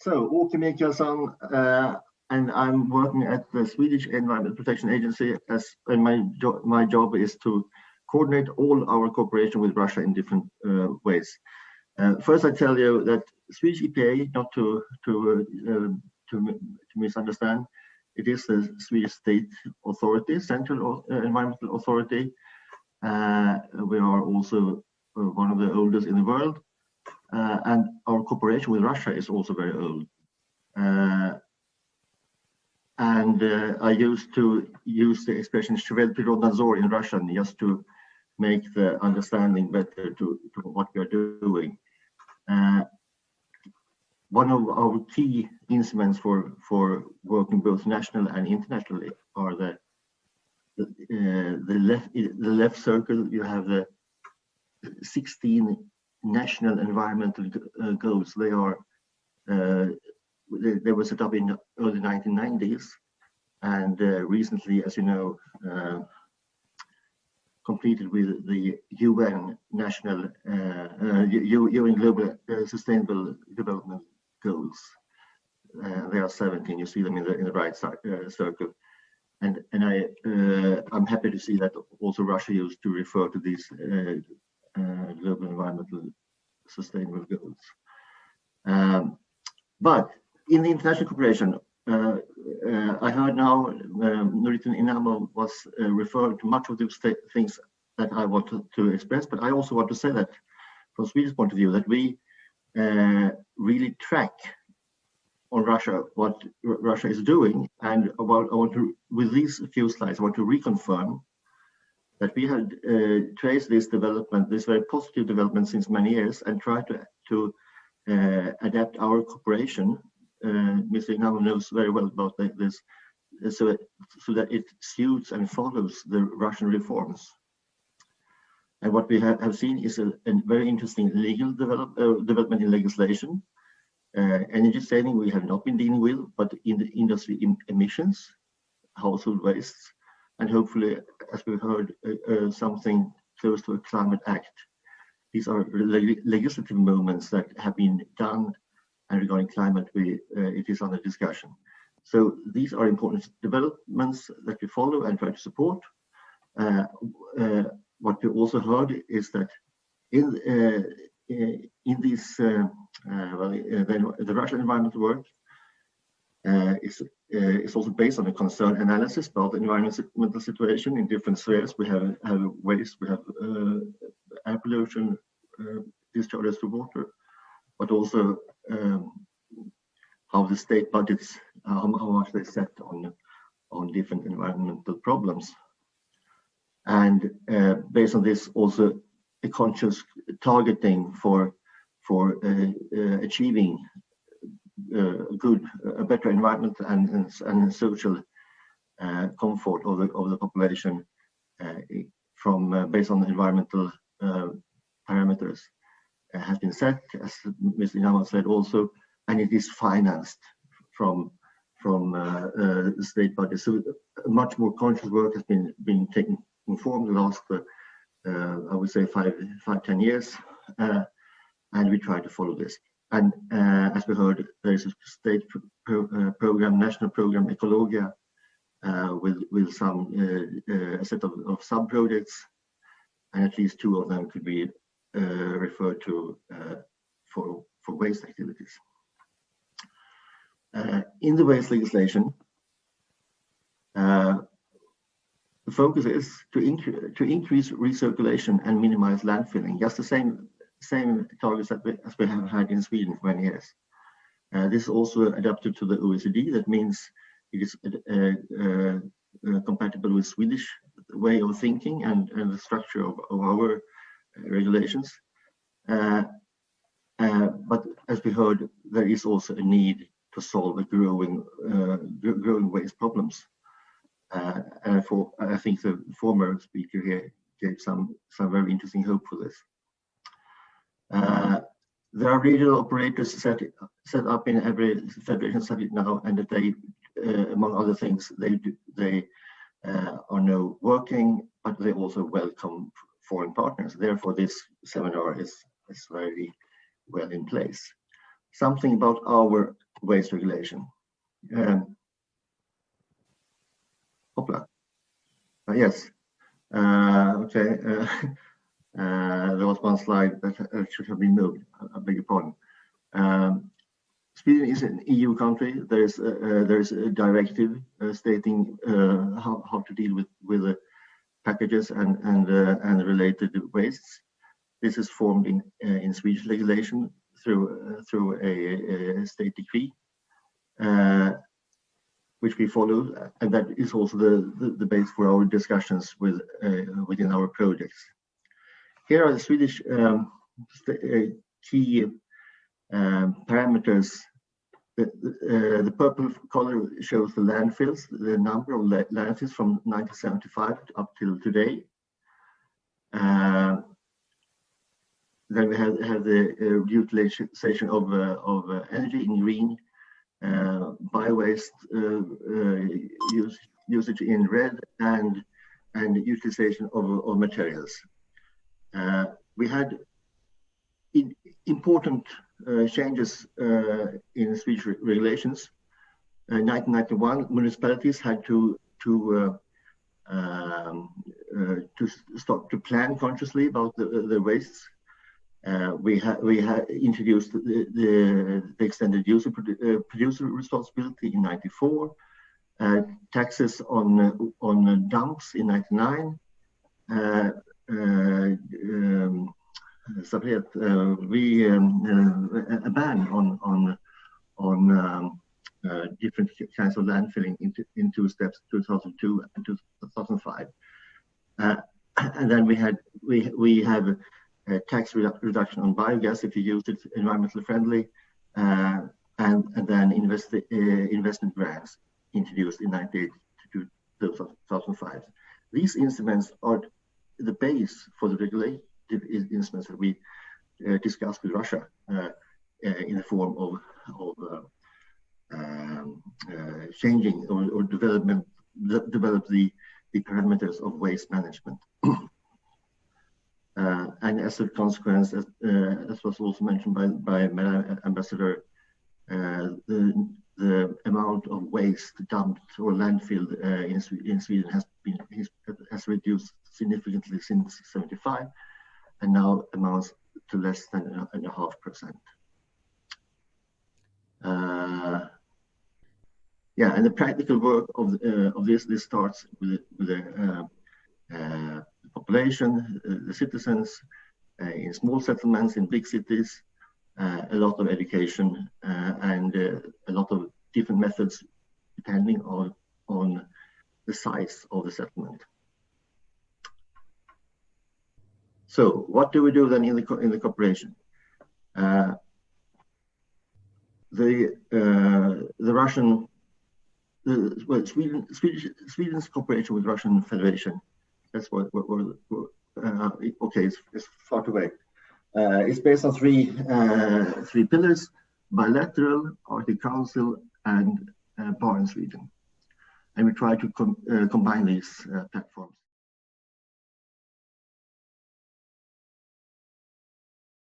So, Åke Mikaelsson, and I'm working at the Swedish Environmental Protection Agency, and my job is to coordinate all our cooperation with Russia in different ways. First, I tell you that Swedish EPA, not to misunderstand, it is the Swedish state authority, central environmental authority. We are also one of the oldest in the world, and our cooperation with Russia is also very old. I used to use the expression "shved prirodnadzor" in Russian just to make the understanding better to what we are doing. One of our key instruments for working both national and internationally are the left circle. You have the 16 national environmental goals. They were set up in the early 1990s, and recently, as you know, completed with the UN national UN Global Sustainable Development Goals. There are 17. You see them in the right circle, and I'm happy to see that also Russia used to refer to these global environmental sustainable goals. But in the international cooperation, I heard now Nuritin Inamo was referring to much of those things that I want to express, but I also want to say that from Sweden's point of view, that we really track on Russia what Russia is doing, and I want to, with these few slides, I want to reconfirm that we have traced this development, this very positive development since many years, and try to adapt our cooperation. Mr. Inamo knows very well about this, so that it suits and follows the Russian reforms. And what we have seen is a very interesting legal development in legislation. Energy saving we have not been dealing with, but in the industry emissions, household wastes, and hopefully, as we've heard, something close to a climate act. These are legislative movements that have been done, and regarding climate, it is under discussion. So these are important developments that we follow and try to support. What we also heard is that in this, the Russian environmental work is also based on a concern analysis about the environmental situation in different spheres. We have waste, we have air pollution, discharges to water, but also how the state budgets, how much they set on different environmental problems. And based on this, also a conscious targeting for achieving a better environment and social comfort of the population from based on environmental parameters has been set, as Mr. Inamo said also, and it is financed from the state budget. So much more conscious work has been taken form the last, I would say, 5-10 years, and we try to follow this. And as we heard, there is a state program, national program, Ecologia, with some a set of sub-projects, and at least 2 of them could be referred to for waste activities. In the waste legislation, the focus is to increase recirculation and minimize landfilling. Just the same targets as we have had in Sweden for many years. This is also adapted to the OECD. That means it is compatible with Swedish way of thinking and the structure of our regulations. But as we heard, there is also a need to solve the growing waste problems. And I think the former speaker here gave some very interesting hope for this. There are regional operators set up in every federation state now, and that they, among other things, they are now working, but they also welcome foreign partners. Therefore, this seminar is very well in place. Something about our waste regulation. Hopla. Yes. Okay. There was one slide that should have been moved. I beg your pardon. Sweden is an EU country. There is a directive stating how to deal with the packages and related wastes. This is formed in Swedish legislation through a state decree, which we follow, and that is also the base for our discussions within our projects. Here are the Swedish key parameters. The purple color shows the landfills, the number of landfills from 1975 up till today. Then we have the utilization of energy in green, bio-waste usage in red, and utilization of materials. We had important changes in Swedish regulations. In 1991, municipalities had to start to plan consciously about the wastes. We had introduced the extended producer responsibility in '94, taxes on dumps in '99. A ban on different kinds of landfilling in two steps, 2002 and 2005. And then we have a tax reduction on biogas if you use it environmentally friendly, and then investment grants introduced in '98 to 2005. These instruments are the base for the regulative instruments that we discussed with Russia in the form of changing or develop the parameters of waste management. And as a consequence, as was also mentioned by Madam Ambassador, the amount of waste dumped or landfilled in Sweden has reduced significantly since '75, and now amounts to less than 0.5%. Yeah, and the practical work of this starts with the population, the citizens, in small settlements, in big cities, a lot of education, and a lot of different methods depending on the size of the settlement. So, what do we do then in the cooperation? Sweden's cooperation with Russian Federation. That's what okay, it's far away. It's based on three pillars: bilateral, Arctic Council, and Barents region. And we try to combine these platforms.